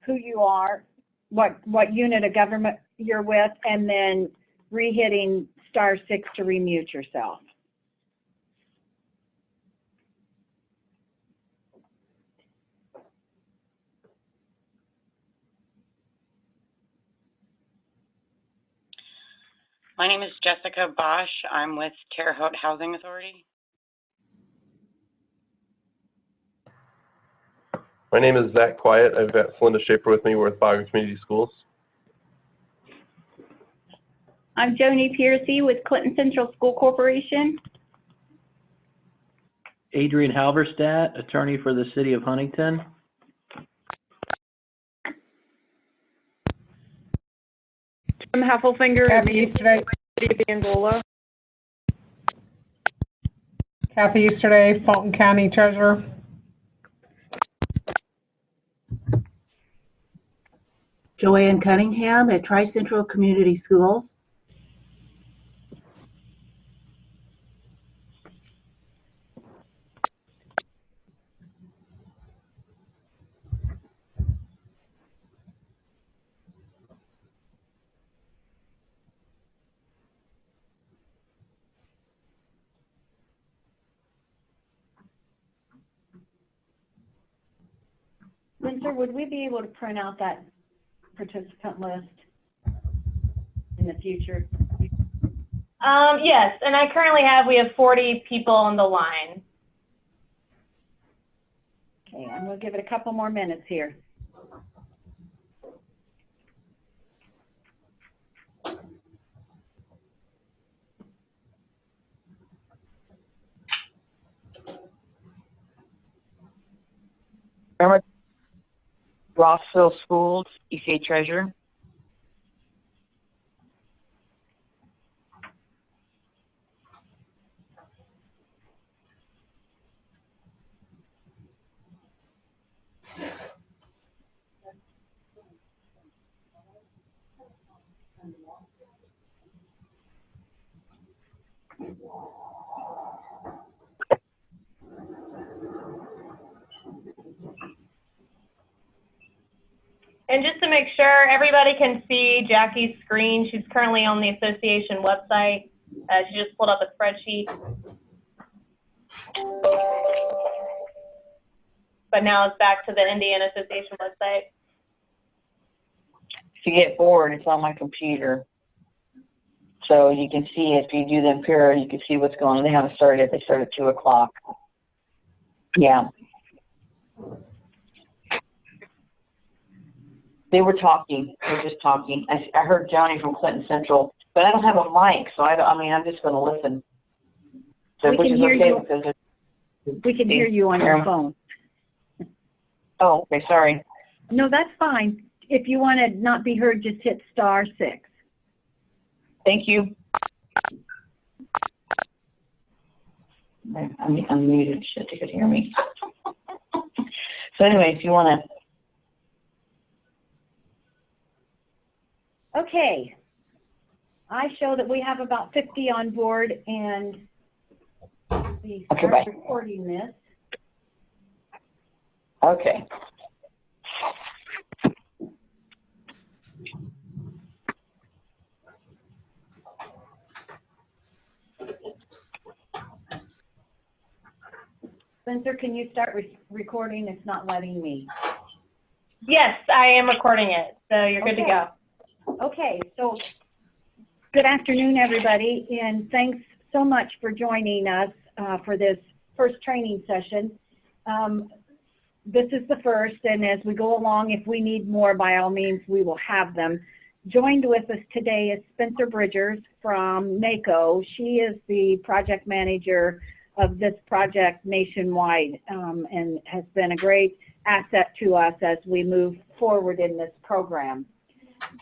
who you are, what unit of government you're with, and then re-hitting *6 to remute yourself. My name is Jessica Bosch. I'm with Terre Haute Housing Authority. My name is Zach Quiet. I've got Celinda Schaefer with me. We're with Boggs Community Schools. I'm Joni Piercy with Clinton Central School Corporation. Adrian Halverstadt, attorney for the City of Huntington. Tim Heffelfinger, Kathy Easterday, City of Angola. Kathy Easterday, Fulton County Treasurer. Joanne Cunningham at Tri-Central Community Schools. Spencer, would we be able to print out that participant list in the future? Yes, and we have 40 people on the line. Okay, and we'll give it a couple more minutes here. Rossville Schools, ECA Treasurer. And just to make sure everybody can see Jackie's screen, she's currently on the association website. She just pulled up a spreadsheet. But now it's back to the Indiana Association website. If you get bored, it's on my computer. So you can see, if you do the Imperial, you can see what's going on. They haven't started yet. They start at 2 o'clock. Yeah. They were talking. They were just talking. I heard Johnny from Clinton Central, but I don't have a mic, so I'm just going to listen. So, we can hear you. We can hear you on your phone. Oh, okay. Sorry. No, that's fine. If you want to not be heard, just hit *6. Thank you. I'm muted. Shit, you could hear me. So anyway, if you want to. Okay, I show that we have about 50 on board, and we start recording this. Okay. Spencer, can you start recording? It's not letting me. Yes, I am recording it, so you're good to go. Okay, so good afternoon, everybody, and thanks so much for joining us for this first training session. This is the first, and as we go along, if we need more, by all means, we will have them. Joined with us today is Spencer Bridgers from NACO. She is the project manager of this project nationwide, and has been a great asset to us as we move forward in this program.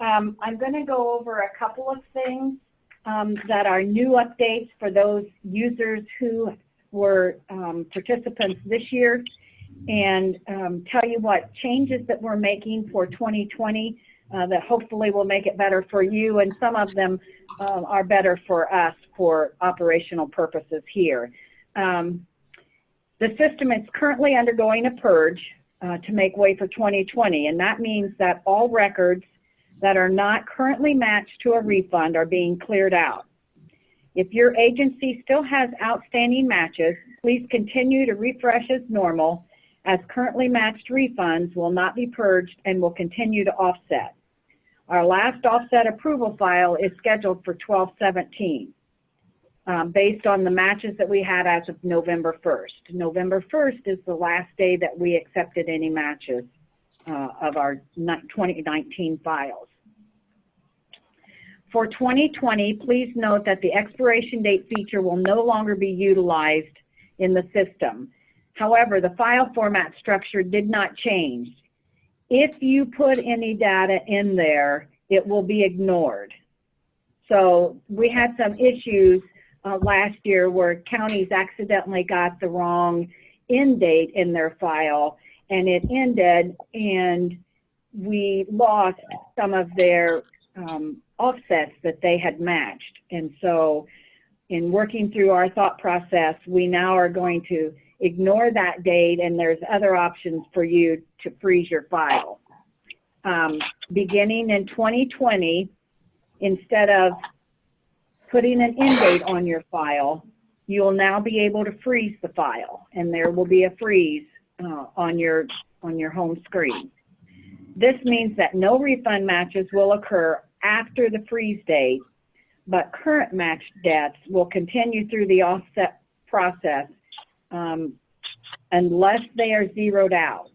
I'm going to go over a couple of things that are new updates for those users who were participants this year, and tell you what changes that we're making for 2020 that hopefully will make it better for you, and some of them are better for us for operational purposes here. The system is currently undergoing a purge. to make way for 2020, and that means that all records that are not currently matched to a refund are being cleared out. If your agency still has outstanding matches, please continue to refresh as normal, as currently matched refunds will not be purged and will continue to offset. Our last offset approval file is scheduled for 12/17, based on the matches that we had as of November 1st. November 1st is the last day that we accepted any matches of our 2019 files. For 2020, please note that the expiration date feature will no longer be utilized in the system. However, the file format structure did not change. If you put any data in there, it will be ignored. So we had some issues last year where counties accidentally got the wrong end date in their file, and it ended, and we lost some of their offsets that they had matched. And so in working through our thought process, we now are going to ignore that date, and there's other options for you to freeze your file. Beginning in 2020, instead of putting an end date on your file, you'll now be able to freeze the file, and there will be a freeze on your home screen. This means that no refund matches will occur after the freeze date, but current matched debts will continue through the offset process unless they are zeroed out.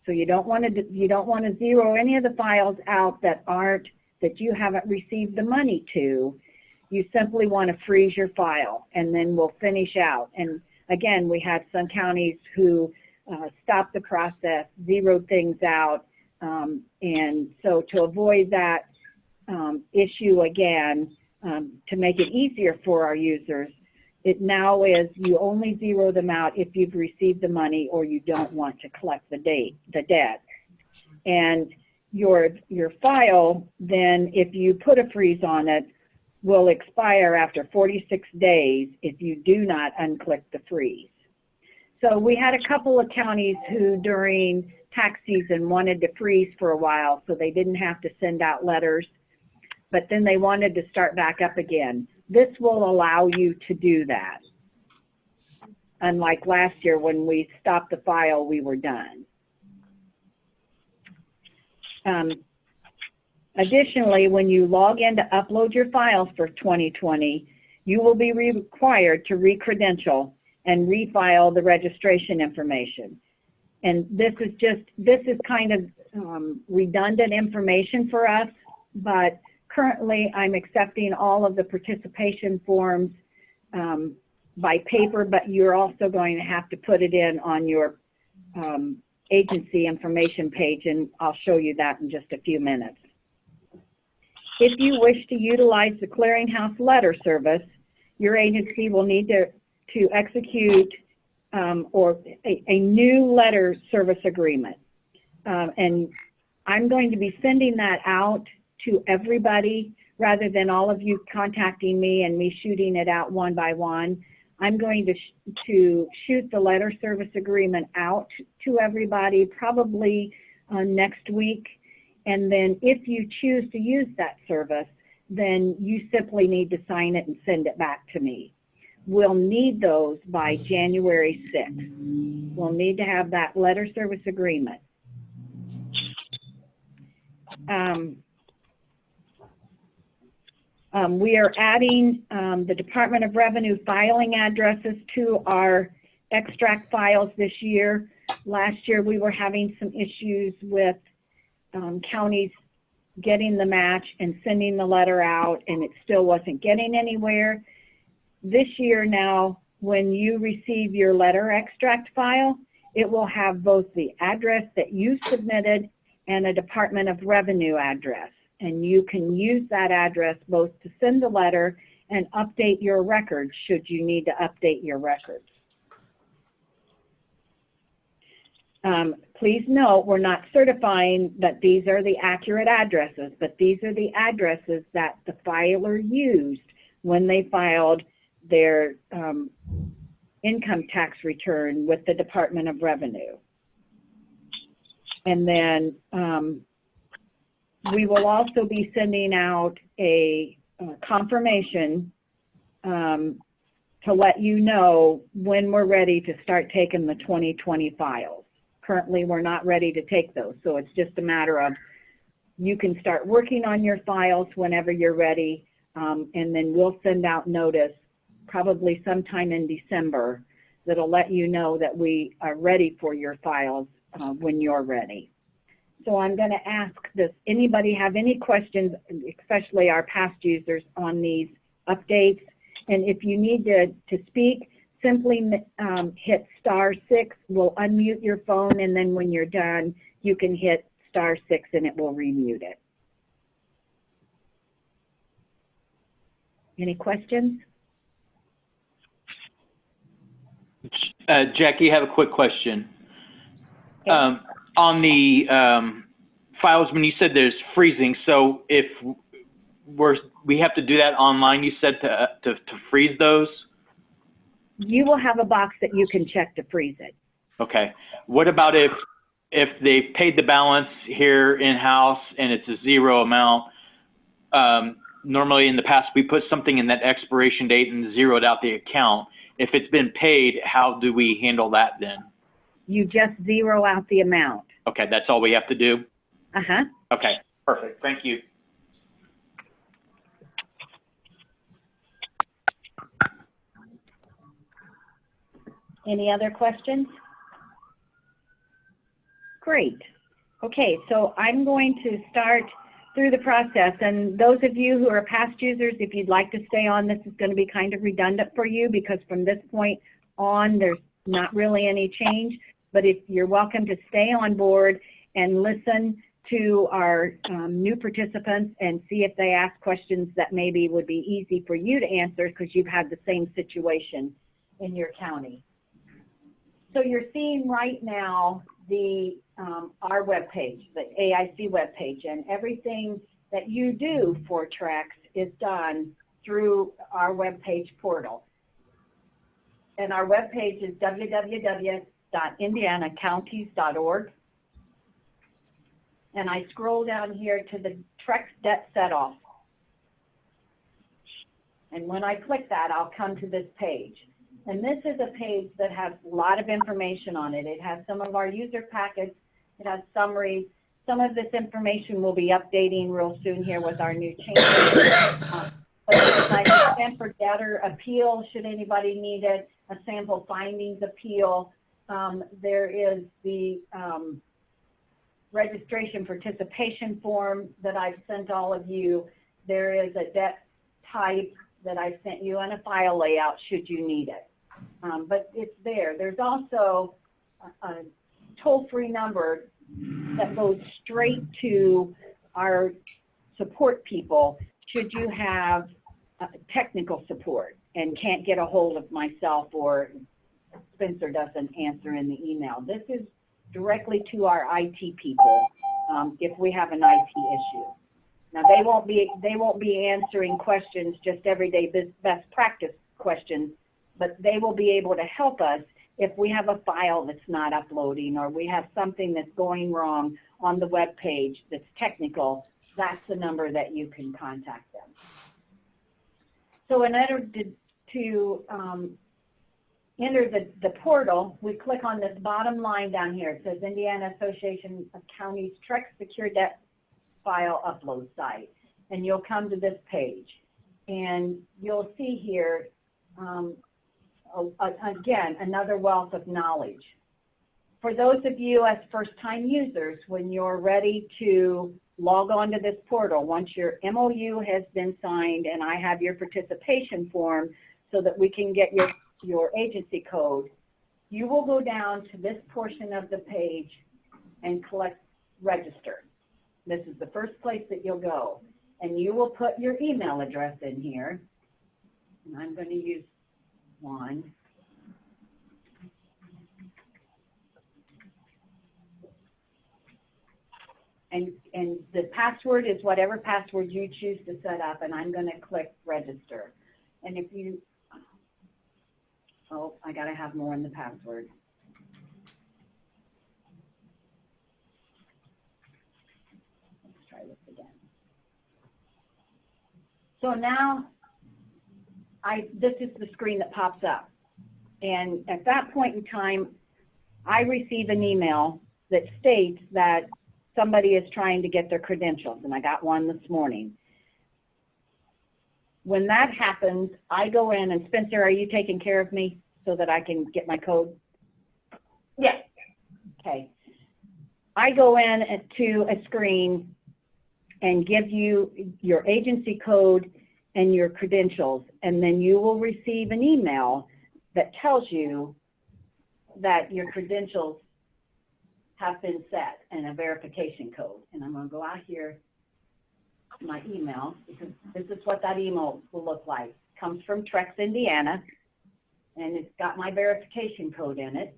So you don't want to zero any of the files out that you haven't received the money to. You simply want to freeze your file, and then we'll finish out. And again, we had some counties who stopped the process, zeroed things out, and so to avoid that issue again, to make it easier for our users, it now is you only zero them out if you've received the money or you don't want to collect the debt. And your file, then, if you put a freeze on it, will expire after 46 days if you do not unclick the freeze. So we had a couple of counties who during tax season wanted to freeze for a while so they didn't have to send out letters, but then they wanted to start back up again. This will allow you to do that. Unlike last year when we stopped the file, we were done. Additionally, when you log in to upload your files for 2020, you will be required to re-credential and refile the registration information. And this is kind of redundant information for us, but currently I'm accepting all of the participation forms by paper, but you're also going to have to put it in on your agency information page, and I'll show you that in just a few minutes. If you wish to utilize the clearinghouse letter service, your agency will need to execute or a new letter service agreement. And I'm going to be sending that out to everybody rather than all of you contacting me and me shooting it out one by one. I'm going to shoot the letter service agreement out to everybody probably next week. And then if you choose to use that service, then you simply need to sign it and send it back to me. We'll need those by January 6th. We'll need to have that letter service agreement. We are adding the Department of Revenue filing addresses to our extract files this year. Last year we were having some issues with counties getting the match and sending the letter out, and it still wasn't getting anywhere. This year now, when you receive your letter extract file, it will have both the address that you submitted and a Department of Revenue address. And you can use that address both to send the letter and update your records should you need to update your records. Please note, we're not certifying that these are the accurate addresses, but these are the addresses that the filer used when they filed their income tax return with the Department of Revenue. And then we will also be sending out a confirmation to let you know when we're ready to start taking the 2020 files. Currently, we're not ready to take those, so it's just a matter of you can start working on your files whenever you're ready, and then we'll send out notice probably sometime in December that'll let you know that we are ready for your files when you're ready. So I'm going to ask this, anybody have any questions, especially our past users, on these updates? And if you need to speak, simply hit *6. We'll unmute your phone, and then when you're done, you can hit *6 and it will remute it. Any questions? Jackie, I have a quick question. Okay. On the files, when you said there's freezing, so if we have to do that online, you said to freeze those? You will have a box that you can check to freeze it. Okay. What about if they paid the balance here in-house and it's a zero amount? Normally in the past, we put something in that expiration date and zeroed out the account. If it's been paid, how do we handle that then? You just zero out the amount. Okay, that's all we have to do? Uh-huh. Okay, perfect. Thank you. Any other questions? Great. Okay, so I'm going to start through the process, and those of you who are past users, if you'd like to stay on, this is going to be kind of redundant for you because from this point on there's not really any change, but if you're welcome to stay on board and listen to our new participants and see if they ask questions that maybe would be easy for you to answer because you've had the same situation in your county. So you're seeing right now the our webpage, the AIC webpage, and everything that you do for TRECS is done through our webpage portal. And our webpage is www.indianacounties.org. And I scroll down here to the TRECS debt set-off. And when I click that, I'll come to this page. And this is a page that has a lot of information on it. It has some of our user packets. It has summaries. Some of this information will be updating real soon here with our new changes. But there's like a Stanford debtor appeal, should anybody need it, a sample findings appeal. There is the registration participation form that I've sent all of you. There is a debt type that I sent you and a file layout should you need it. But it's there. There's also a toll-free number that goes straight to our support people should you have technical support and can't get a hold of myself or Spencer doesn't answer in the email. This is directly to our IT people if we have an IT issue. Now they won't be answering questions, just everyday best practice questions, but they will be able to help us if we have a file that's not uploading or we have something that's going wrong on the web page that's technical. That's the number that you can contact them. So in order to enter the portal, we click on this bottom line down here. It says Indiana Association of Counties TRECS Secure Debt File Upload Site. And you'll come to this page. And you'll see here, again, another wealth of knowledge. For those of you as first-time users, when you're ready to log on to this portal, once your MOU has been signed and I have your participation form so that we can get your agency code, you will go down to this portion of the page and click register. This is the first place that you'll go. And you will put your email address in here. And I'm going to use one. And the password is whatever password you choose to set up, and I'm going to click register. And if you, oh, I got to have more in the password. So now this is the screen that pops up. And at that point in time, I receive an email that states that somebody is trying to get their credentials, and I got one this morning. When that happens, I go in, and Spencer, are you taking care of me so that I can get my code? Yes. Okay. I go in to a screen and give you your agency code and your credentials, and then you will receive an email that tells you that your credentials have been set and a verification code. And I'm going to go out here to my email, because this is what that email will look like. It comes from TRECS, Indiana, and it's got my verification code in it.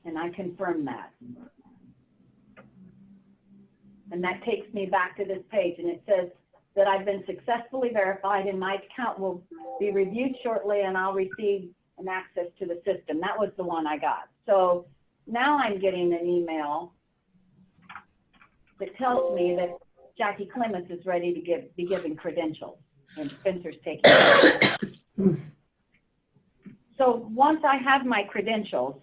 And I confirm that. And that takes me back to this page, and it says that I've been successfully verified and my account will be reviewed shortly and I'll receive an access to the system. That was the one I got. So now I'm getting an email that tells me that Jackie Clements is ready to be given credentials, and Spencer's taking it. So once I have my credentials,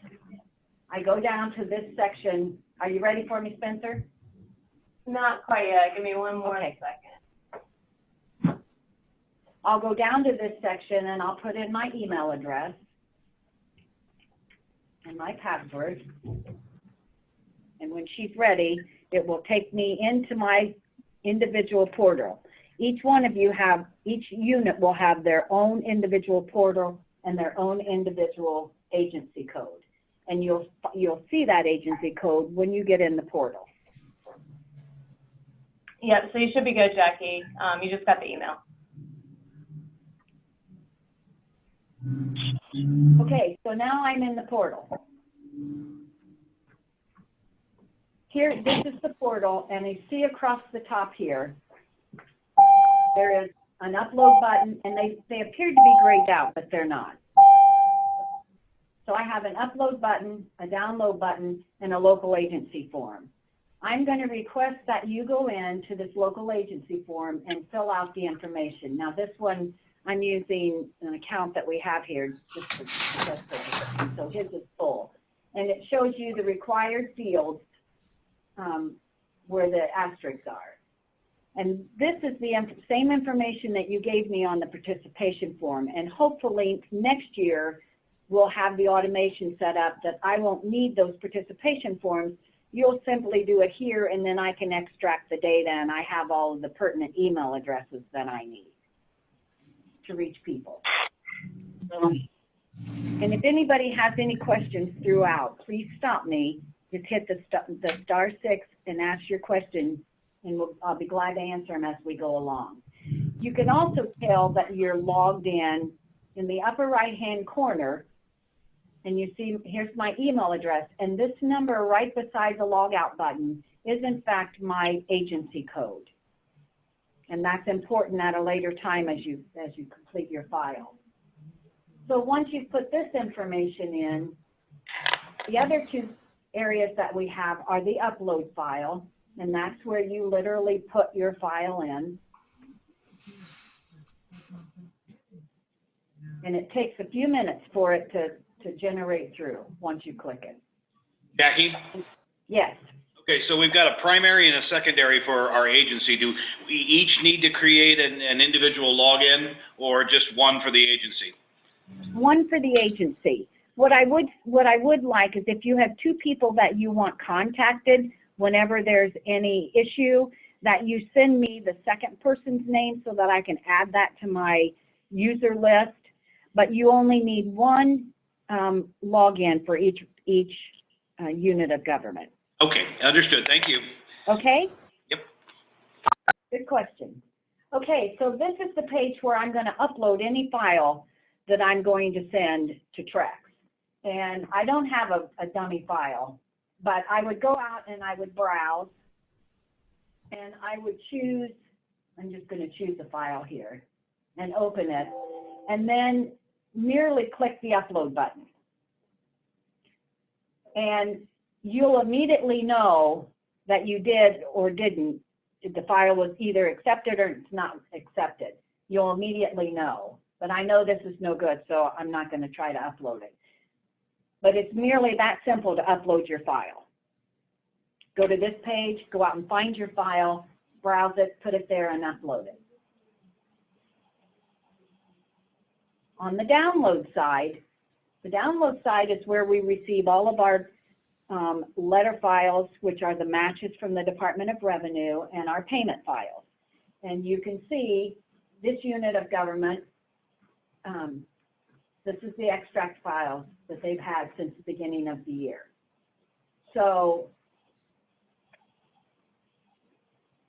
I go down to this section. Are you ready for me, Spencer? Not quite yet. Give me one more second. I'll go down to this section and I'll put in my email address and my password. And when she's ready, it will take me into my individual portal. Each unit will have their own individual portal and their own individual agency code. And you'll see that agency code when you get in the portal. Yep, so you should be good, Jackie. You just got the email. Okay, so now I'm in the portal. Here, this is the portal, and you see across the top here, there is an upload button, and they appear to be grayed out, but they're not. So I have an upload button, a download button, and a local agency form. I'm going to request that you go into this local agency form and fill out the information. Now this one, I'm using an account that we have here just for test purposes, so his is full. And it shows you the required fields where the asterisks are. And this is the same information that you gave me on the participation form. And hopefully next year, we'll have the automation set up that I won't need those participation forms. You'll simply do it here, and then I can extract the data, and I have all of the pertinent email addresses that I need to reach people. And if anybody has any questions throughout, please stop me. Just hit the *6 and ask your question, and I'll be glad to answer them as we go along. You can also tell that you're logged in the upper right-hand corner, and you see here's my email address, and this number right beside the logout button is in fact my agency code. And that's important at a later time as you complete your file. So once you've put this information in, the other two areas that we have are the upload file, and that's where you literally put your file in. And it takes a few minutes for it to generate through once you click it. Jackie? Yes. Okay, so we've got a primary and a secondary for our agency. Do we each need to create an individual login, or just one for the agency? One for the agency. What I would like is if you have two people that you want contacted whenever there's any issue, that you send me the second person's name so that I can add that to my user list. But you only need one login for each unit of government. Okay, understood. Thank you. Okay? Yep. Good question. Okay, so this is the page where I'm going to upload any file that I'm going to send to TRECS. And I don't have a dummy file, but I would go out and I would browse, and I would choose, I'm just going to choose a file here and open it. And then merely click the upload button. And you'll immediately know that you did or didn't, if the file was either accepted or it's not accepted. You'll immediately know. But I know this is no good, so I'm not going to try to upload it. But it's merely that simple to upload your file. Go to this page, go out and find your file, browse it, put it there, and upload it. On the download side is where we receive all of our letter files, which are the matches from the Department of Revenue, and our payment files. And you can see this unit of government, this is the extract files that they've had since the beginning of the year. So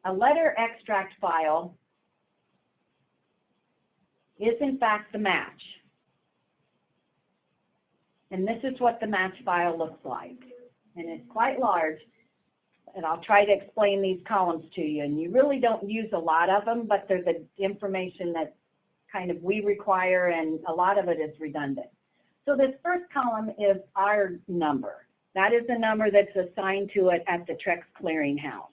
a letter extract file is in fact the match. And this is what the match file looks like. And it's quite large, and I'll try to explain these columns to you. And you really don't use a lot of them, but they're the information that kind of we require, and a lot of it is redundant. So this first column is our number. That is the number that's assigned to it at the TRECS clearinghouse.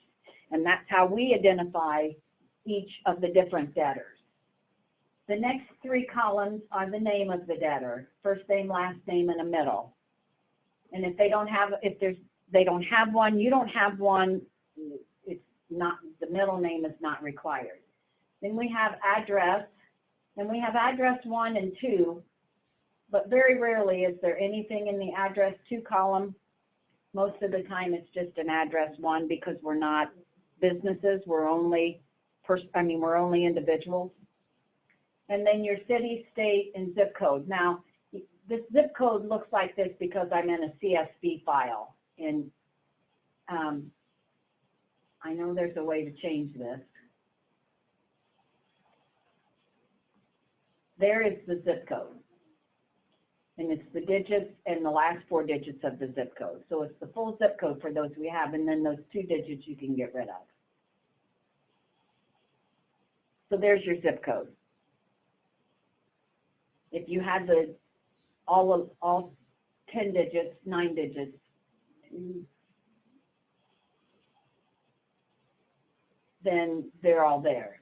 And that's how we identify each of the different debtors. The next three columns are the name of the debtor, first name, last name, and a middle. And if they don't have, they don't have one, you don't have one, it's not, the middle name is not required. Then we have address, and we have address 1 and 2, but very rarely is there anything in the address 2 column. Most of the time it's just an address 1 because we're not businesses, we're only we're only individuals. And then your city, state, and zip code. Now, this zip code looks like this because I'm in a CSV file. And I know there's a way to change this. There is the zip code. And it's the digits and the last 4 digits of the zip code. So it's the full zip code for those we have, and then those 2 digits you can get rid of. So there's your zip code. If you had all 10 digits, 9 digits, then they're all there.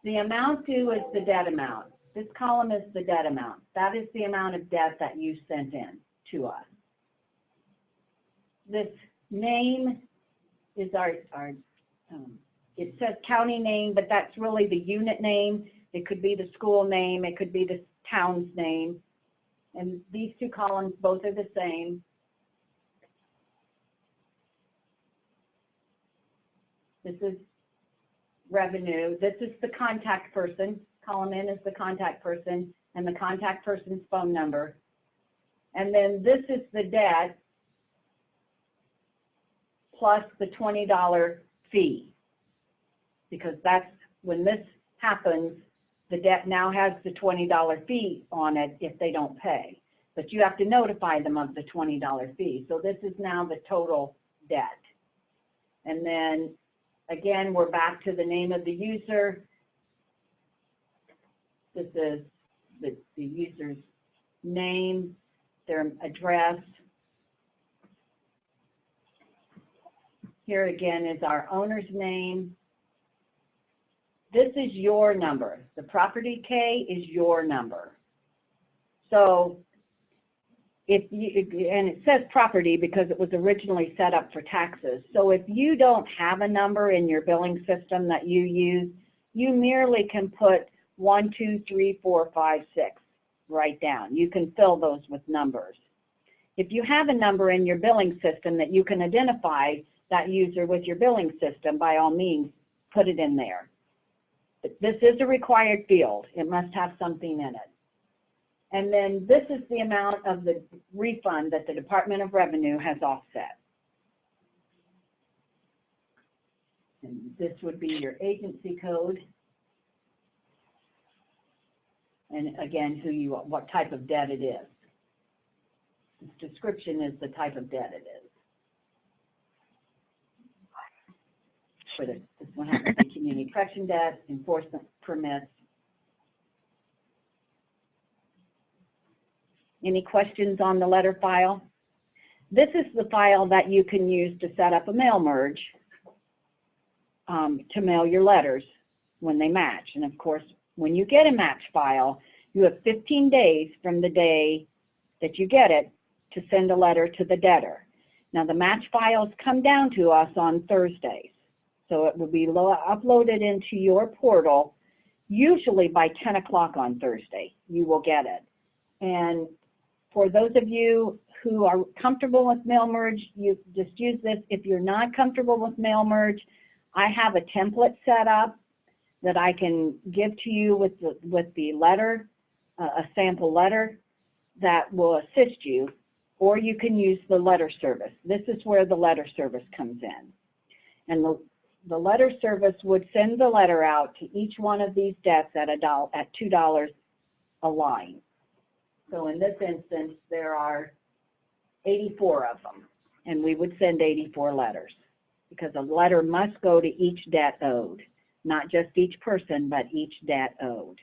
The amount due is the debt amount. This column is the debt amount. That is the amount of debt that you sent in to us. This name is it says county name, but that's really the unit name. It could be the school name, it could be the town's name. And these 2 columns, both are the same. This is revenue. This is the contact person. Column N is the contact person, and the contact person's phone number. And then this is the debt plus the $20 fee. Because that's when this happens, the debt now has the $20 fee on it if they don't pay. But you have to notify them of the $20 fee. So this is now the total debt. And then, again, we're back to the name of the user. This is the user's name, their address. Here again is our owner's name. This is your number. The property K is your number. So and it says property because it was originally set up for taxes. So if you don't have a number in your billing system that you use, you merely can put 1, 2, 3, 4, 5, 6 right down. You can fill those with numbers. If you have a number in your billing system that you can identify that user with your billing system, by all means, put it in there. This is a required field. It must have something in it. And then this is the amount of the refund that the Department of Revenue has offset. And this would be your agency code. And again, what type of debt it is. This description is the type of debt it is. This one happens to be community correction debt, enforcement permits. Any questions on the letter file? This is the file that you can use to set up a mail merge to mail your letters when they match. And of course, when you get a match file, you have 15 days from the day that you get it to send a letter to the debtor. Now, the match files come down to us on Thursdays, so it will be uploaded into your portal, usually by 10 o'clock on Thursday. You will get it. And for those of you who are comfortable with mail merge, you just use this. If you're not comfortable with mail merge, I have a template set up that I can give to you with the letter, a sample letter that will assist you, or you can use the letter service. This is where the letter service comes in. And the letter service would send the letter out to each one of these debts at $2 a line. So in this instance, there are 84 of them, and we would send 84 letters, because a letter must go to each debt owed, not just each person, but each debt owed.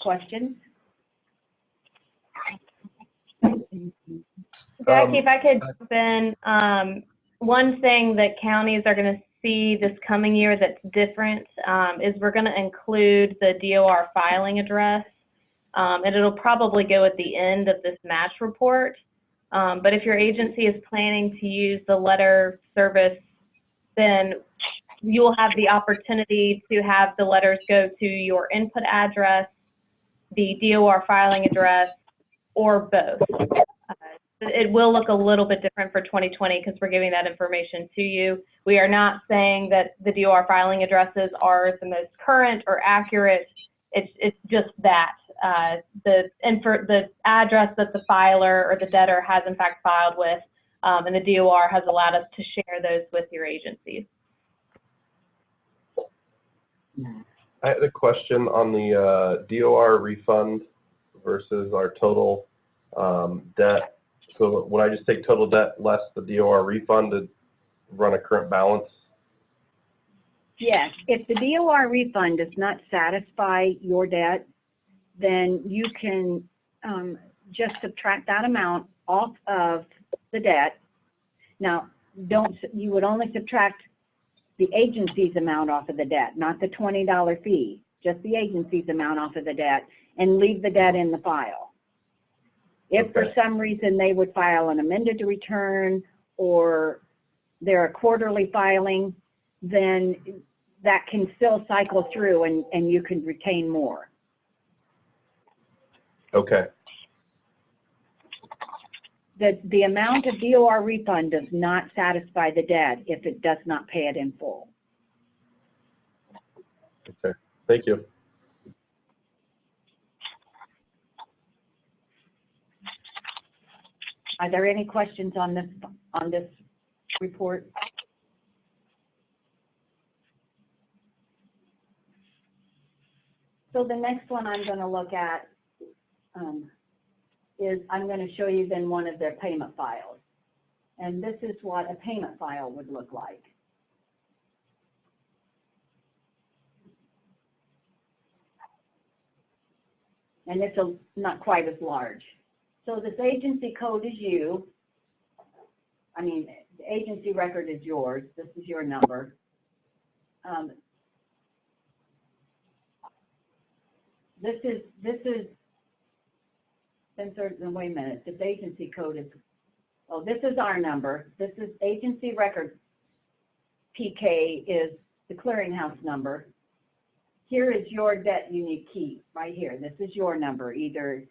Questions? Jackie, if I could jump in, one thing that counties are going to see this coming year that's different is we're going to include the DOR filing address, and it'll probably go at the end of this match report. But if your agency is planning to use the letter service, then you will have the opportunity to have the letters go to your input address, the DOR filing address, or both. It will look a little bit different for 2020 because we're giving that information to you. We are not saying that the DOR filing addresses are the most current or accurate. It's just that the address that the filer or the debtor has in fact filed with, and the DOR has allowed us to share those with your agencies. I had a question on the DOR refund versus our total debt. So would I just take total debt less the DOR refund to run a current balance? Yes, if the DOR refund does not satisfy your debt, then you can just subtract that amount off of the debt. Now, you would only subtract the agency's amount off of the debt, not the $20 fee, just the agency's amount off of the debt, and leave the debt in the file. If for some reason they would file an amended return or they're a quarterly filing, then that can still cycle through and you can retain more. Okay. The amount of DOR refund does not satisfy the debt if it does not pay it in full. Okay, thank you. Are there any questions on this report? So the next one I'm going to look at is I'm going to show you then one of their payment files. And this is what a payment file would look like. And it's not quite as large. So this agency code is you. I mean, the agency record is yours. This is your number. This is, wait a minute, this agency code is, oh, this is our number. This is agency record PK is the clearinghouse number. Here is your debt unique key right here. This is your number, either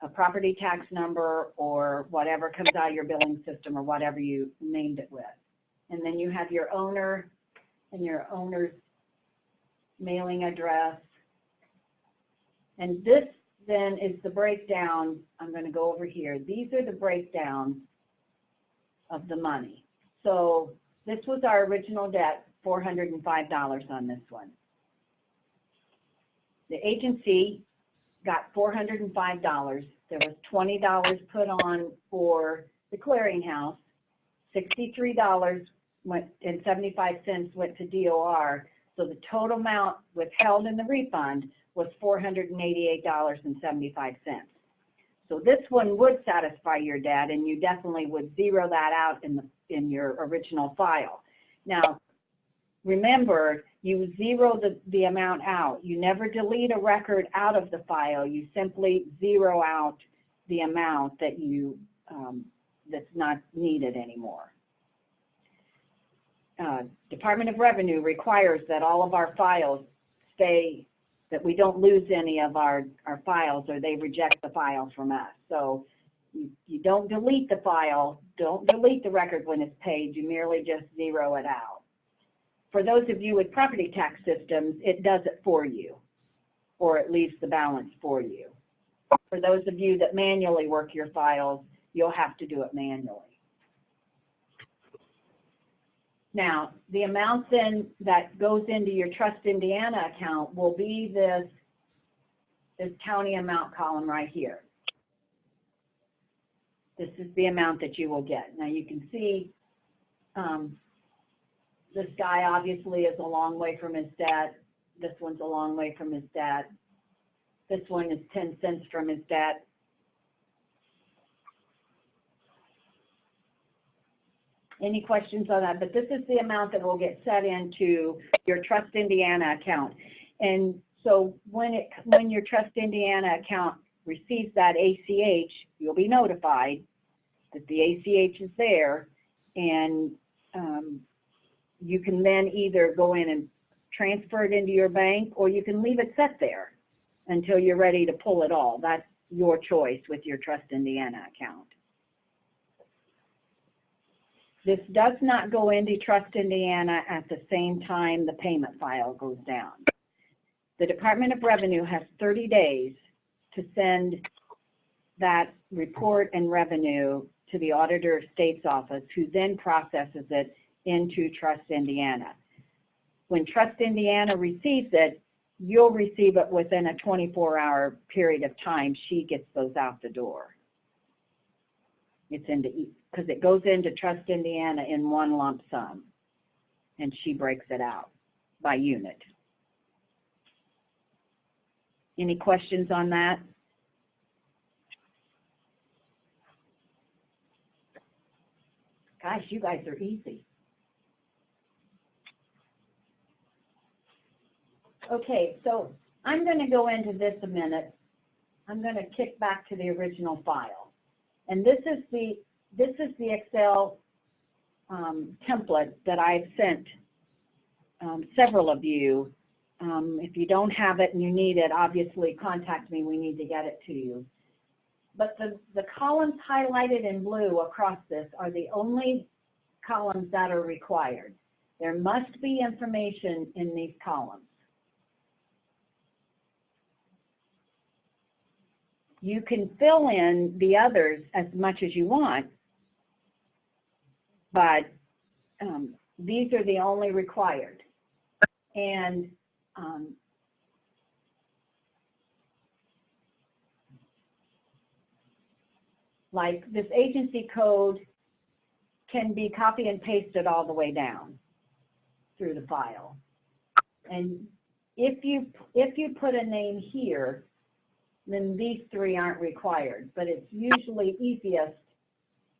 a property tax number or whatever comes out of your billing system or whatever you named it with. And then you have your owner and your owner's mailing address. And this then is the breakdown. I'm going to go over here. These are the breakdowns of the money. So this was our original debt, $405 on this one. The agency got $405. There was $20 put on for the clearinghouse. $63.75 went to DOR. So the total amount withheld in the refund was $488.75. So this one would satisfy your debt, and you definitely would zero that out in your original file. Now, remember, you zero the amount out. You never delete a record out of the file. You simply zero out the amount that you that's not needed anymore. Department of Revenue requires that all of our files stay, that we don't lose any of our files, or they reject the file from us. So you don't delete the file, don't delete the record when it's paid, you merely just zero it out. For those of you with property tax systems, it does it for you, or it leaves the balance for you. For those of you that manually work your files, you'll have to do it manually. Now, the amount then that goes into your Trust Indiana account will be this county amount column right here. This is the amount that you will get. Now you can see this guy obviously is a long way from his debt. This one's a long way from his debt. This one is 10 cents from his debt. Any questions on that? But this is the amount that will get set into your Trust Indiana account. And so when your Trust Indiana account receives that ACH, you'll be notified that the ACH is there, and you can then either go in and transfer it into your bank, or you can leave it set there until you're ready to pull it all. That's your choice with your Trust Indiana account. This does not go into Trust Indiana at the same time the payment file goes down. The Department of Revenue has 30 days to send that report and revenue to the Auditor of State's office, who then processes it into Trust Indiana. When Trust Indiana receives it, you'll receive it within a 24-hour period of time. She gets those out the door. It's into, because it goes into Trust Indiana in one lump sum, and she breaks it out by unit. Any questions on that? Gosh, you guys are easy. Okay, so I'm going to go into this a minute. I'm going to kick back to the original file. And this is the Excel template that I've sent several of you. If you don't have it and you need it, obviously contact me. We need to get it to you. But the columns highlighted in blue across this are the only columns that are required. There must be information in these columns. You can fill in the others as much as you want, but these are the only required. And like this agency code can be copy and pasted all the way down through the file. And if you put a name here, then these three aren't required, but it's usually easiest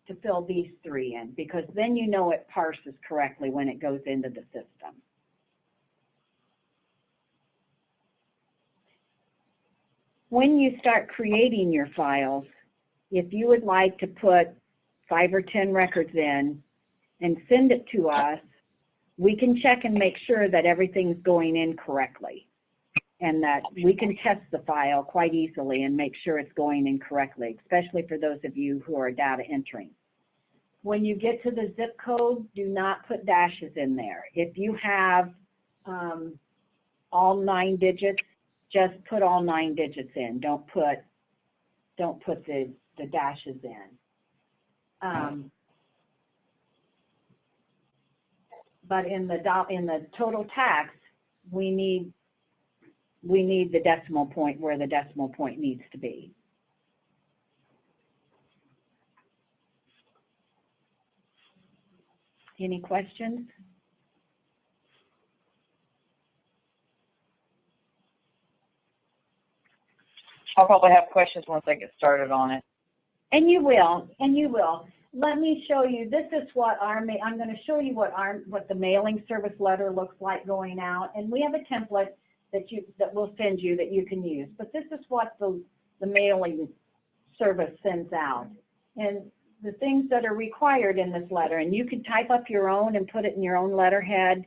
to fill these three in, because then you know it parses correctly when it goes into the system. When you start creating your files, if you would like to put 5 or 10 records in and send it to us, we can check and make sure that everything's going in correctly, and that we can test the file quite easily and make sure it's going in correctly, especially for those of you who are data entering. When you get to the zip code, do not put dashes in there. If you have all 9 digits, just put all 9 digits in. Don't put the dashes in. But in the total tax, we need the decimal point where the decimal point needs to be. Any questions? I'll probably have questions once I get started on it. And you will, and you will. Let me show you, this is what I'm going to show you what the mailing service letter looks like going out, and we have a template that we'll send you that you can use. But this is what the mailing service sends out, and the things that are required in this letter, and you can type up your own and put it in your own letterhead.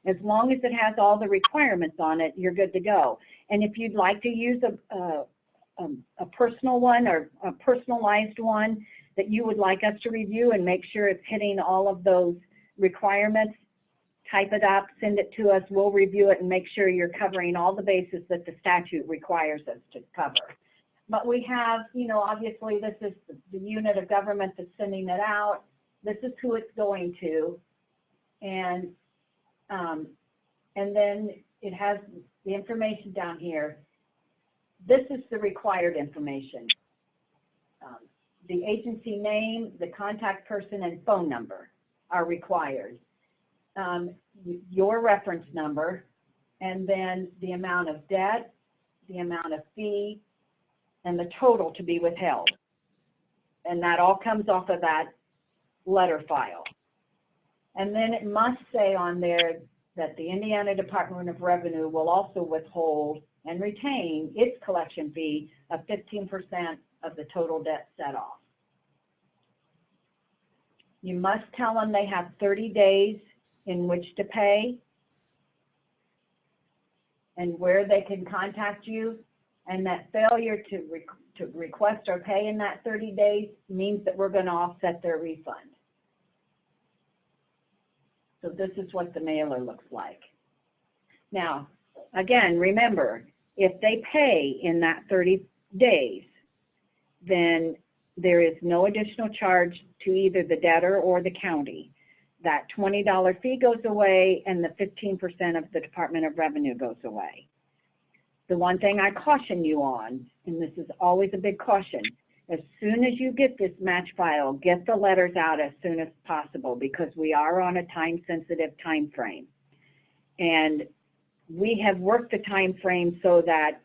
As long as it has all the requirements on it, you're good to go. And if you'd like to use a personal one or a personalized one that you would like us to review and make sure it's hitting all of those requirements, type it up, send it to us, we'll review it and make sure you're covering all the bases that the statute requires us to cover. But we have, you know, obviously this is the unit of government that's sending it out. This is who it's going to. And then it has the information down here. This is the required information. The agency name, the contact person, and phone number are required. Your reference number, and then the amount of debt, the amount of fee, and the total to be withheld. And that all comes off of that letter file. And then it must say on there that the Indiana Department of Revenue will also withhold and retain its collection fee of 15% of the total debt set off. You must tell them they have 30 days in which to pay and where they can contact you, and that failure to request or pay in that 30 days means that we're going to offset their refund. So this is what the mailer looks like. Now, again, remember, if they pay in that 30 days, then there is no additional charge to either the debtor or the county. That $20 fee goes away and the 15% of the Department of Revenue goes away. The one thing I caution you on, and this is always a big caution, as soon as you get this match file, get the letters out as soon as possible, because we are on a time-sensitive time frame. And we have worked the time frame so that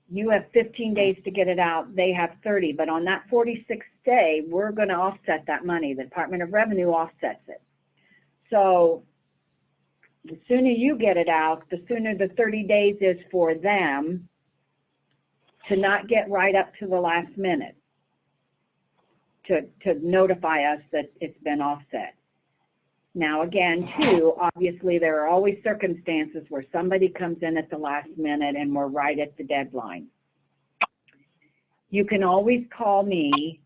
you have 15 days to get it out, they have 30, but on that 46th day, we're going to offset that money. The Department of Revenue offsets it. So the sooner you get it out, the sooner the 30 days is for them to not get right up to the last minute to notify us that it's been offset. Now again, too, obviously there are always circumstances where somebody comes in at the last minute and we're right at the deadline. You can always call me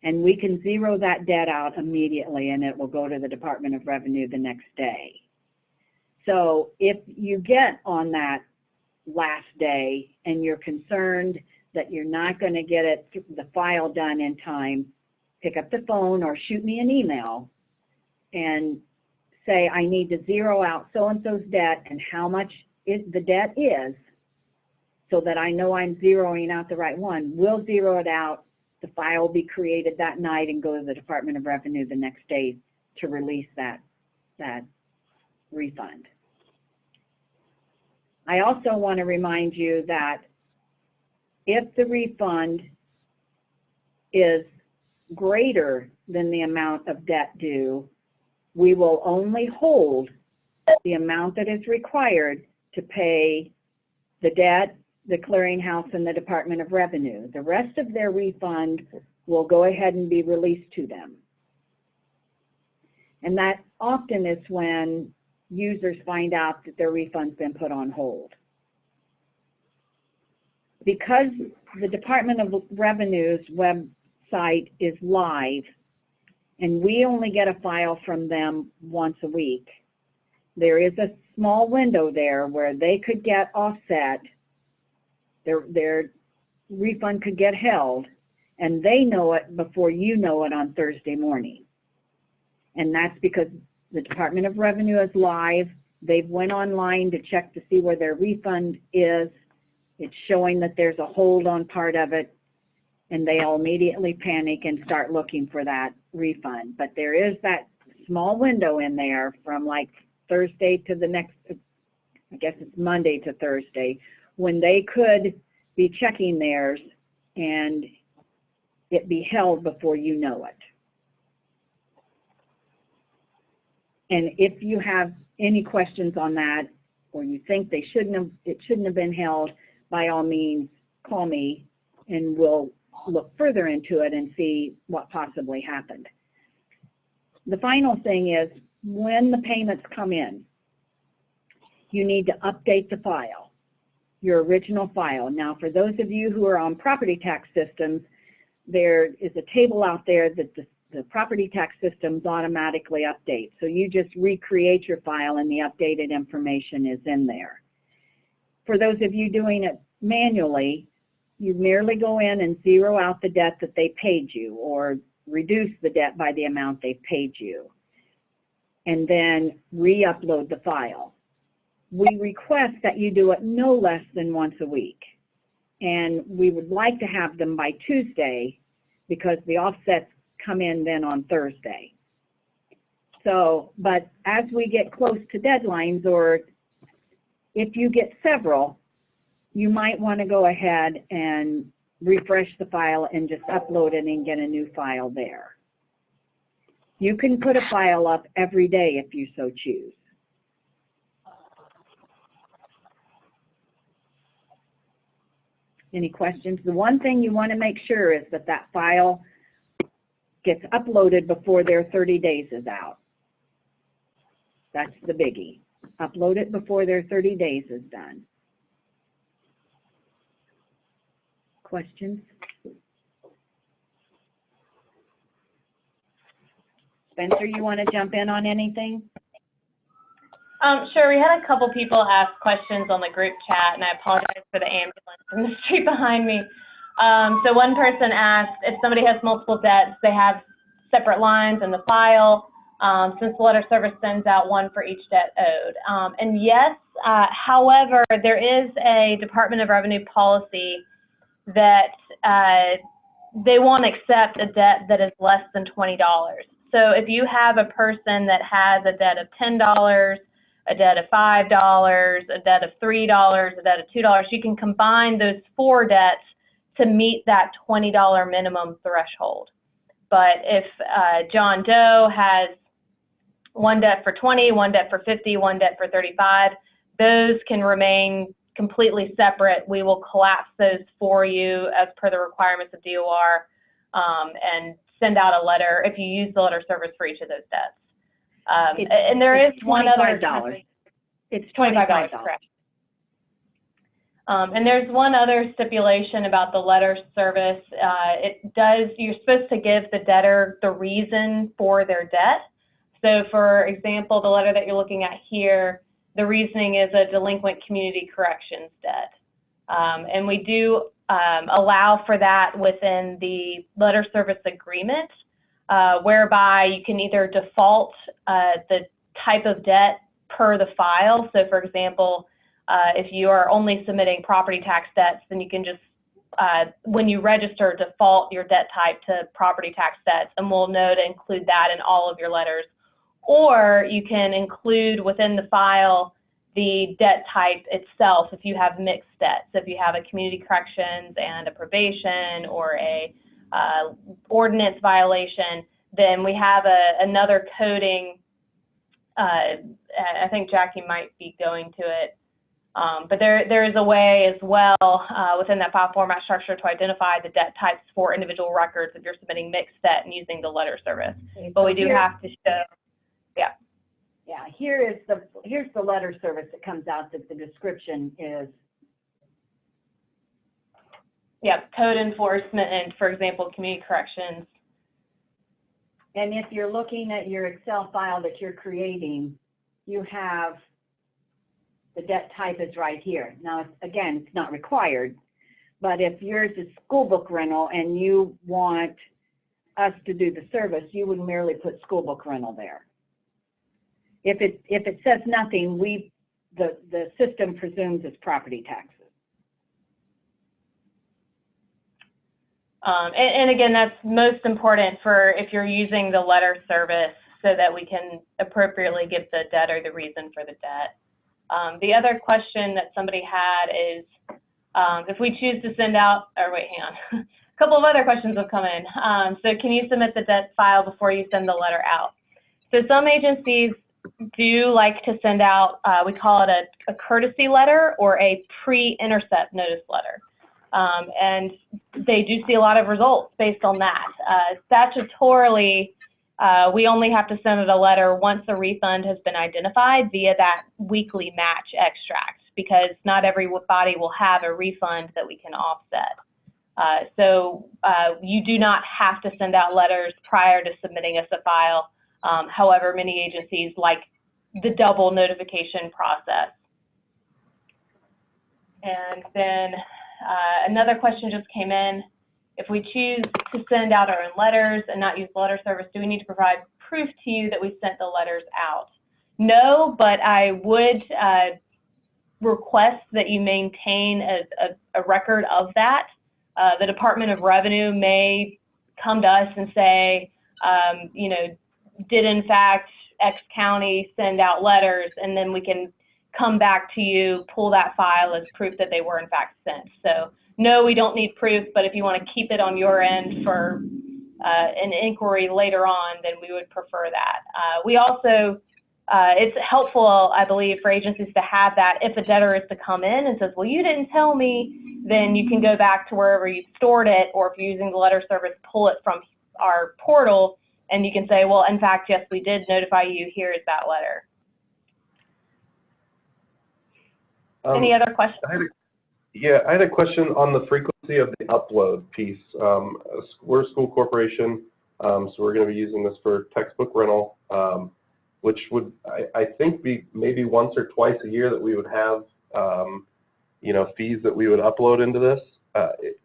and we can zero that debt out immediately and it will go to the Department of Revenue the next day. So if you get on that last day and you're concerned that you're not going to get it, the file done in time, pick up the phone or shoot me an email and say, I need to zero out so-and-so's debt and how much the debt is, so that I know I'm zeroing out the right one. We'll zero it out. The file will be created that night and go to the Department of Revenue the next day to release that refund. I also want to remind you that if the refund is greater than the amount of debt due, we will only hold the amount that is required to pay the debt, the clearinghouse, and the Department of Revenue. The rest of their refund will go ahead and be released to them. And that often is when users find out that their refund's been put on hold. Because the Department of Revenue's website is live, and we only get a file from them once a week, there is a small window there where they could get offset, their refund could get held, and they know it before you know it on Thursday morning. And that's because the Department of Revenue is live. They've went online to check to see where their refund is. It's showing that there's a hold on part of it, and they'll immediately panic and start looking for that refund. But there is that small window in there from like Thursday to the next, I guess it's Monday to Thursday, when they could be checking theirs and it be held before you know it. And if you have any questions on that, or you think it shouldn't have been held, by all means, call me and we'll look further into it and see what possibly happened. The final thing is, when the payments come in, you need to update the file, your original file. Now, for those of you who are on property tax systems, there is a table out there that the property tax systems automatically update. So you just recreate your file and the updated information is in there. For those of you doing it manually, you merely go in and zero out the debt that they paid you, or reduce the debt by the amount they've paid you, and then re-upload the file. We request that you do it no less than once a week, and we would like to have them by Tuesday because the offsets come in then on Thursday. So, but as we get close to deadlines, or if you get several, you might want to go ahead and refresh the file and just upload it and get a new file there. You can put a file up every day if you so choose. Any questions? The one thing you want to make sure is that that file gets uploaded before their 30 days is out. That's the biggie. Upload it before their 30 days is done. Questions? Spencer, you want to jump in on anything? Sure. We had a couple people ask questions on the group chat, and I apologize for the ambulance in the street behind me. So one person asked if somebody has multiple debts, they have separate lines in the file, since the letter service sends out one for each debt owed. And yes, however, there is a Department of Revenue policy that they won't accept a debt that is less than $20. So if you have a person that has a debt of $10, a debt of $5, a debt of $3, a debt of $2, you can combine those 4 debts to meet that $20 minimum threshold. But if John Doe has one debt for 20, one debt for 50, one debt for 35, those can remain completely separate. We will collapse those for you as per the requirements of DOR, and send out a letter if you use the letter service for each of those debts. And there is one other. It's $25, correct. And there's one other stipulation about the letter service. You're supposed to give the debtor the reason for their debt. So for example, the letter that you're looking at here, the reasoning is a delinquent community corrections debt. And we do allow for that within the letter service agreement, whereby you can either default the type of debt per the file. So for example, if you are only submitting property tax debts, then you can just, when you register, default your debt type to property tax debts, and we'll know to include that in all of your letters. Or you can include within the file the debt type itself if you have mixed debts. If you have a community corrections and a probation, or a ordinance violation, then we have another coding. I think Jackie might be going to it. But there is a way as well within that file format structure to identify the debt types for individual records if you're submitting mixed debt and using the letter service. Okay, but so we do have to show, yeah. Yeah, here's the letter service that comes out that the description is. Yeah, code enforcement and, for example, community corrections. And if you're looking at your Excel file that you're creating, you have the debt type is right here. Now, again, it's not required, but if yours is school book rental and you want us to do the service, you would merely put school book rental there. If it says nothing, the system presumes it's property taxes. And again, that's most important for if you're using the letter service, so that we can appropriately give the debtor the reason for the debt. The other question that somebody had is, If we choose to send out, or wait, hang on. A couple of other questions have come in. So can you submit the debt file before you send the letter out? So some agencies do like to send out, we call it a courtesy letter or a pre-intercept notice letter. And they do see a lot of results based on that. Statutorily, we only have to send it a letter once a refund has been identified via that weekly match extract, because not everybody will have a refund that we can offset. So you do not have to send out letters prior to submitting us a file. However, many agencies like the double notification process. And then another question just came in. If we choose to send out our own letters and not use letter service, do we need to provide proof to you that we sent the letters out? No, but I would request that you maintain a record of that. The Department of Revenue may come to us and say, you know, did in fact X county send out letters, and then we can come back to you, pull that file as proof that they were in fact sent. So no, we don't need proof, but if you want to keep it on your end for an inquiry later on, then we would prefer that. We also, it's helpful, I believe, for agencies to have that if a debtor is to come in and says, well, you didn't tell me, then you can go back to wherever you stored it, or if you're using the letter service, pull it from our portal, and you can say, well, in fact, yes, we did notify you, here is that letter. Any other questions? I had a question on the frequency of the upload piece. We're a school corporation, so we're going to be using this for textbook rental, which would, I think, be maybe once or twice a year that we would have, you know, fees that we would upload into this.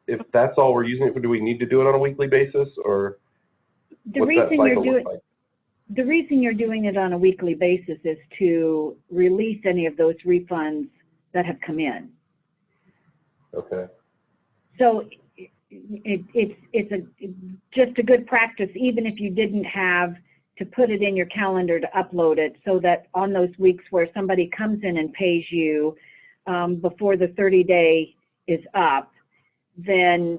If that's all we're using it for, do we need to do it on a weekly basis, or what's that cycle look like? The reason you're doing it on a weekly basis is to release any of those refunds that have come in. Okay. So it's just a good practice, even if you didn't have to put it in your calendar to upload it, so that on those weeks where somebody comes in and pays you before the 30-day is up, then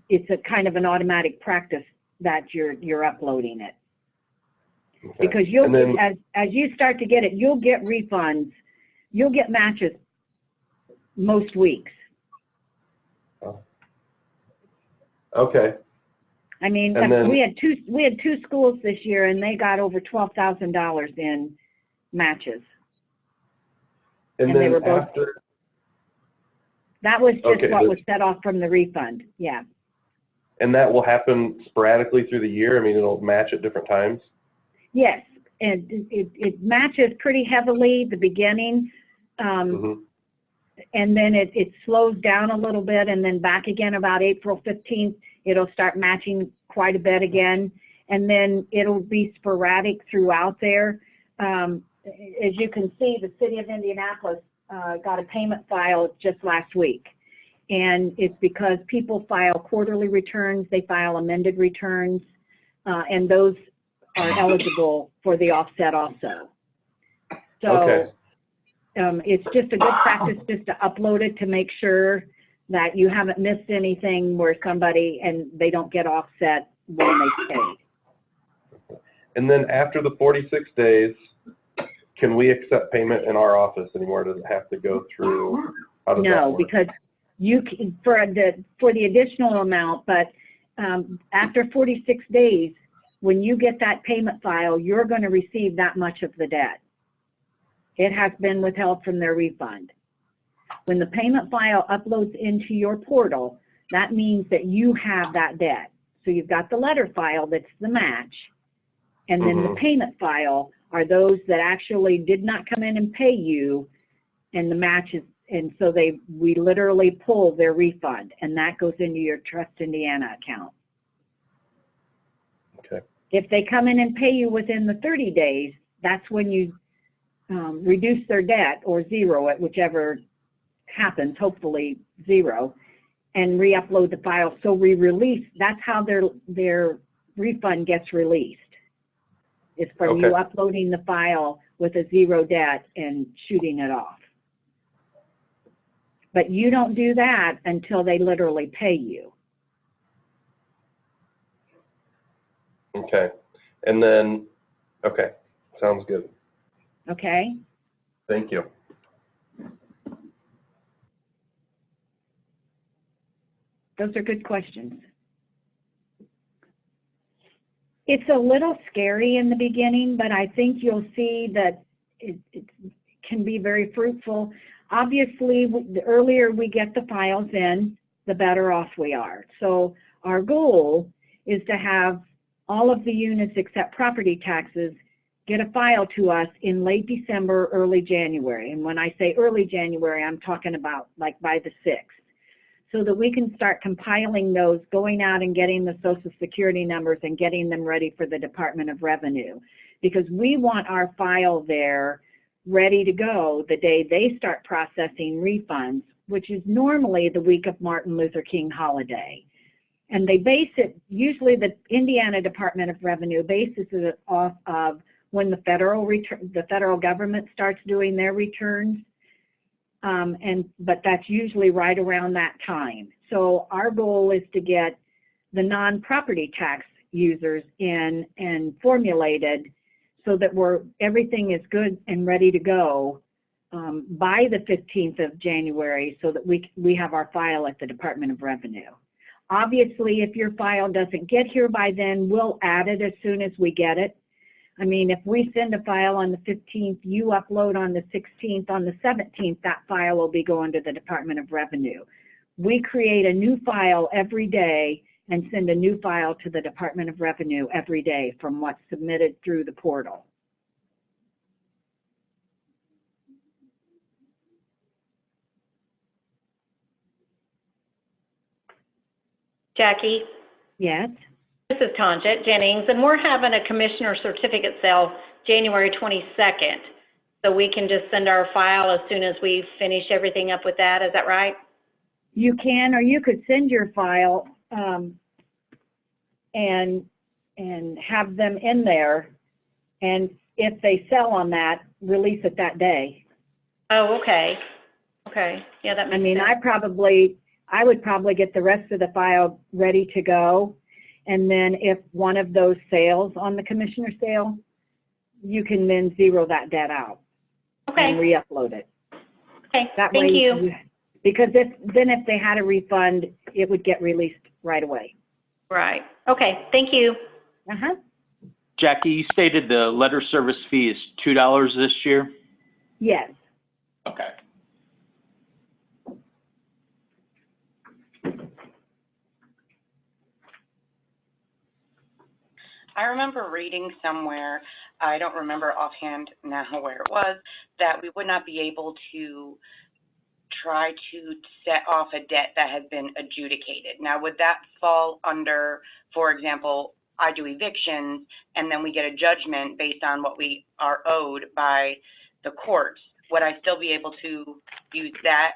it's a kind of an automatic practice that you're uploading it. Okay. Because you'll then, as you start to get it, you'll get refunds, you'll get matches most weeks. Oh. Okay. I mean, we had two schools this year, and they got over $12,000 in matches. And then they were both. That was just what was set off from the refund. Yeah. And that will happen sporadically through the year? I mean, it'll match at different times? Yes, and it matches pretty heavily at the beginning, and then it slows down a little bit, and then back again about April 15th, it'll start matching quite a bit again, and then it'll be sporadic throughout there. As you can see, the city of Indianapolis got a payment file just last week, and it's because people file quarterly returns, they file amended returns, and those are eligible for the offset also. So it's just a good practice just to upload it to make sure that you haven't missed anything where somebody and they don't get offset when they pay. And then after the 46 days, can we accept payment in our office anymore? Does it have to go through? How does that work? Because you can, for the additional amount, but after 46 days, when you get that payment file, you're going to receive that much of the debt. It has been withheld from their refund. When the payment file uploads into your portal, that means that you have that debt. So you've got the letter file that's the match, and then the payment file are those that actually did not come in and pay you, and the match is, and so we literally pull their refund, and that goes into your Trust Indiana account. Okay. If they come in and pay you within the 30 days, that's when you reduce their debt or zero it, whichever happens, hopefully zero, and re-upload the file. So we release, that's how their refund gets released. It's from you uploading the file with a zero debt and shooting it off. But you don't do that until they literally pay you. Okay. And then, okay, sounds good. Okay? Thank you. Those are good questions. It's a little scary in the beginning, but I think you'll see that it can be very fruitful. Obviously, the earlier we get the files in, the better off we are. So our goal is to have all of the units except property taxes get a file to us in late December, early January. And when I say early January, I'm talking about like by the 6th. So that we can start compiling those, going out and getting the Social Security numbers and getting them ready for the Department of Revenue. Because we want our file there ready to go the day they start processing refunds, which is normally the week of Martin Luther King holiday. And they base it, usually the Indiana Department of Revenue bases it off of when the federal government starts doing their returns. But that's usually right around that time. So our goal is to get the non-property tax users in and formulated so that everything is good and ready to go by the 15th of January so that we have our file at the Department of Revenue. Obviously, if your file doesn't get here by then, we'll add it as soon as we get it. I mean, if we send a file on the 15th, you upload on the 16th, on the 17th, that file will be going to the Department of Revenue. We create a new file every day and send a new file to the Department of Revenue every day from what's submitted through the portal. Jackie? Yes? This is Tanja Jennings, and we're having a commissioner certificate sale January 22nd. So we can just send our file as soon as we finish everything up with that, is that right? You can, or you could send your file and have them in there, and if they sell on that, release it that day. Oh, okay. Okay, yeah, that makes sense. I mean, I would probably get the rest of the file ready to go. And then if one of those sales on the commissioner sale, you can then zero that debt out. Okay. And re-upload it. Okay, that thank way you. Because if they had a refund, it would get released right away. Right. Okay, thank you. Uh-huh. Jackie, you stated the letter service fee is $2 this year? Yes. Okay. I remember reading somewhere, I don't remember offhand now where it was, that we would not be able to try to set off a debt that has been adjudicated. Now, would that fall under, for example, I do evictions and then we get a judgment based on what we are owed by the courts? Would I still be able to use that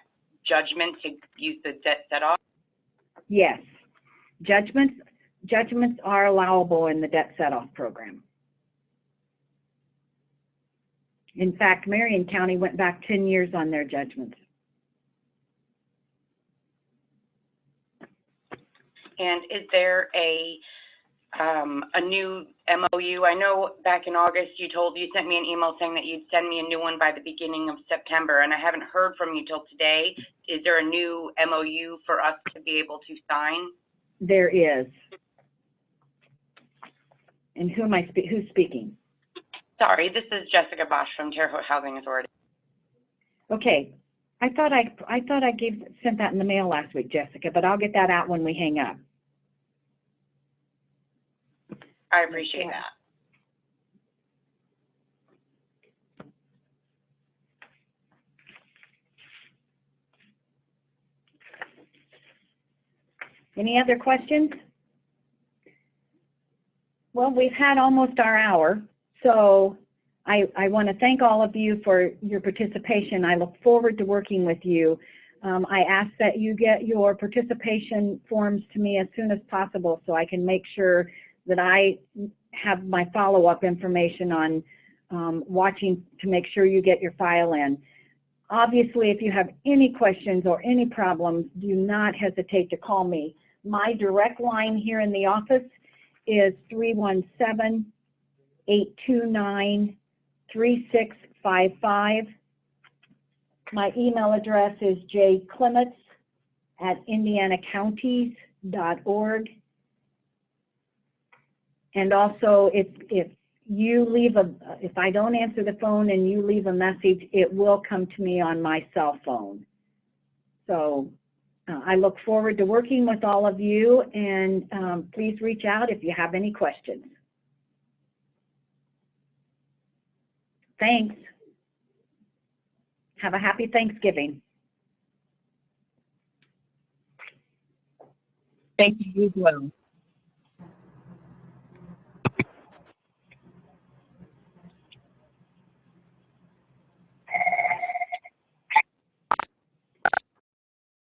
judgment to use the debt set off? Yes. Judgments are allowable in the debt set-off program. In fact, Marion County went back 10 years on their judgments. And is there a new MOU? I know back in August you sent me an email saying that you'd send me a new one by the beginning of September, and I haven't heard from you till today. Is there a new MOU for us to be able to sign? There is. And who's speaking? Sorry, this is Jessica Bosch from Terre Haute Housing Authority. Okay. I thought I sent that in the mail last week, Jessica, but I'll get that out when we hang up. I appreciate that. Any other questions? Well, we've had almost our hour, so I want to thank all of you for your participation. I look forward to working with you. I ask that you get your participation forms to me as soon as possible so I can make sure that I have my follow-up information on watching to make sure you get your file in. Obviously, if you have any questions or any problems, do not hesitate to call me. My direct line here in the office is 317-829-3655. My email address is jclements@indianacounties.org. And also, if I don't answer the phone and you leave a message, it will come to me on my cell phone. So I look forward to working with all of you, and please reach out if you have any questions. Thanks. Have a happy Thanksgiving. Thank you as well.